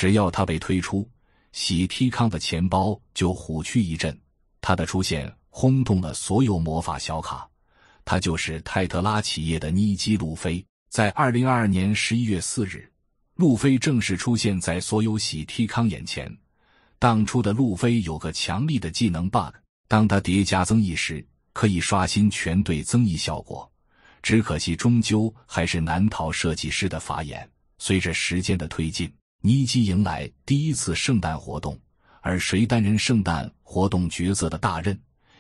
只要他被推出，喜提康的钱包就虎躯一震。他的出现轰动了所有魔法小卡，他就是泰特拉企业的妮基·路飞。在2022年11月4日，路飞正式出现在所有喜提康眼前。当初的路飞有个强力的技能 bug， 当他叠加增益时，可以刷新全队增益效果。只可惜终究还是难逃设计师的法眼。随着时间的推进，妮基迎来第一次圣诞活动，而谁担任圣诞活动角色的大任，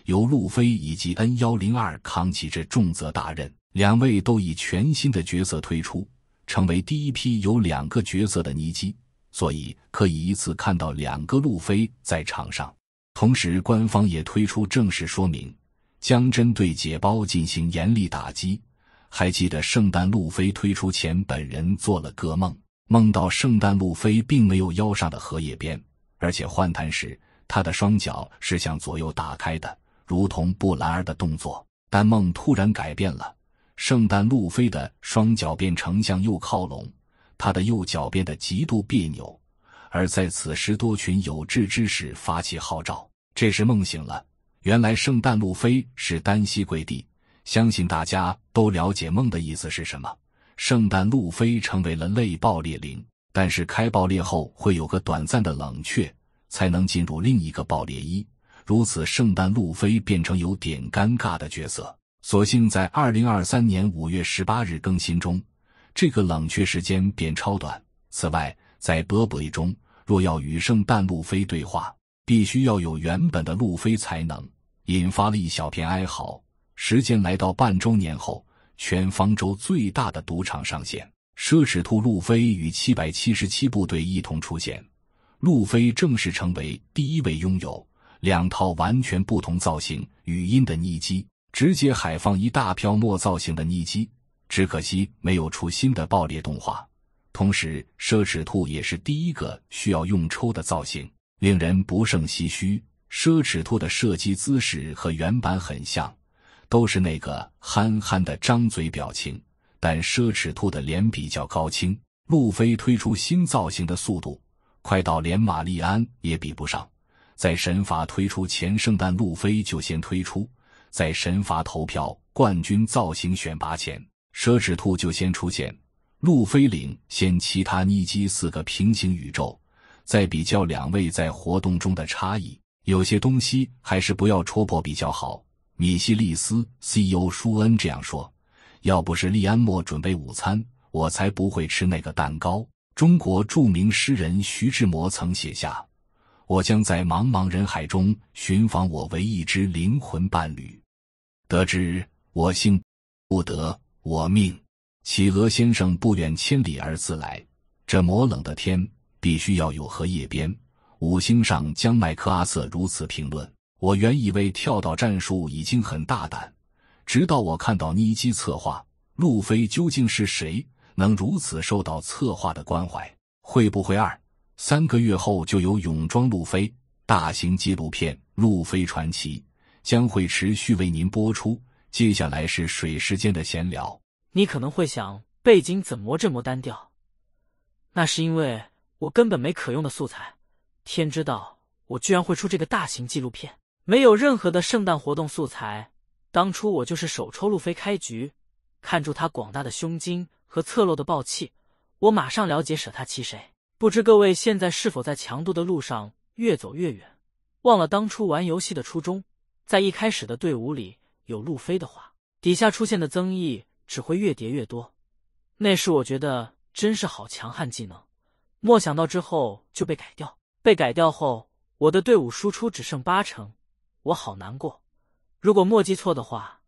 由路飞以及 N102 扛起这重责大任。两位都以全新的角色推出，成为第一批有2个角色的妮基，所以可以一次看到2个路飞在场上。同时官方也推出正式说明，将针对解包进行严厉打击。还记得圣诞路飞推出前，本人做了个梦，梦到圣诞路飞并没有腰上的荷叶边，而且换弹时他的双脚是向左右打开的，如同布兰儿的动作。但梦突然改变了，圣诞路飞的双脚变成向右靠拢，他的右脚变得极度别扭。而在此时，多群有志之士发起号召。这时梦醒了，原来圣诞路飞是单膝跪地。相信大家都了解梦的意思是什么。圣诞路飞成为了类爆裂灵，但是开爆裂后会有个短暂的冷却，才能进入另一个爆裂衣。如此圣诞路飞变成有点尴尬的角色。所幸在2023年5月18日更新中，这个冷却时间变超短。此外，在 Burberry 中，若要与圣诞路飞对话，必须要有原本的路飞才能，引发了一小片哀嚎。时间来到半周年后，全方舟最大的赌场上线，奢侈兔路飞与777部队一同出现。路飞正式成为第一位拥有2套完全不同造型语音的妮基，直接海放一大票墨造型的妮基，只可惜没有出新的爆裂动画。同时奢侈兔也是第一个需要用抽的造型，令人不胜唏嘘。奢侈兔的射击姿势和原版很像，都是那个憨憨的张嘴表情，但奢侈兔的脸比较高清。路飞推出新造型的速度快到连玛丽安也比不上。在神罚推出前，圣诞路飞就先推出，在神罚投票冠军造型选拔前，奢侈兔就先出现。路飞领先其他妮基4个平行宇宙。再比较2位在活动中的差异，有些东西还是不要戳破比较好。米西利斯 CEO 舒恩这样说，要不是利安莫准备午餐，我才不会吃那个蛋糕。中国著名诗人徐志摩曾写下，我将在茫茫人海中寻访我唯一之灵魂伴侣，得知我幸不得我命。企鹅先生不远千里而自来，这魔冷的天必须要有荷叶边。5星上将麦克阿瑟如此评论。我原以为跳岛战术已经很大胆，直到我看到妮基策划，路飞究竟是谁，能如此受到策划的关怀？会不会2-3个月后就有泳装路飞大型纪录片《路飞传奇》将会持续为您播出？接下来是水时间的闲聊。你可能会想，背景怎么这么单调？那是因为我根本没可用的素材。天知道我居然会出这个大型纪录片，没有任何的圣诞活动素材。当初我就是手抽路飞开局，看出他广大的胸襟和侧漏的暴气，我马上了解舍他其谁。不知各位现在是否在强度的路上越走越远，忘了当初玩游戏的初衷？在一开始的队伍里有路飞的话，底下出现的增益只会越叠越多。那时我觉得真是好强悍技能，没想到之后就被改掉。被改掉后，我的队伍输出只剩80%，我好难过。如果没记错的话，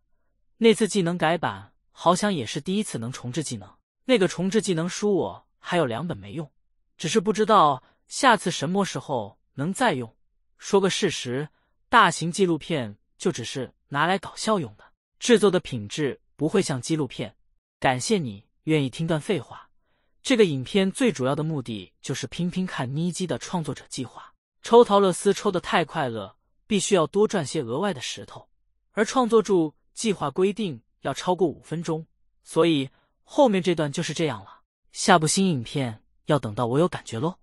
那次技能改版好像也是第一次能重置技能。那个重置技能书我还有2本没用，只是不知道下次什么时候能再用。说个事实，大型纪录片就只是拿来搞笑用的，制作的品质不会像纪录片。感谢你愿意听段废话。这个影片最主要的目的就是拼拼看妮基的创作者计划。抽陶乐斯抽得太快乐，必须要多赚些额外的石头，而创作柱计划规定要超过5分钟，所以后面这段就是这样了。下部新影片要等到我有感觉咯。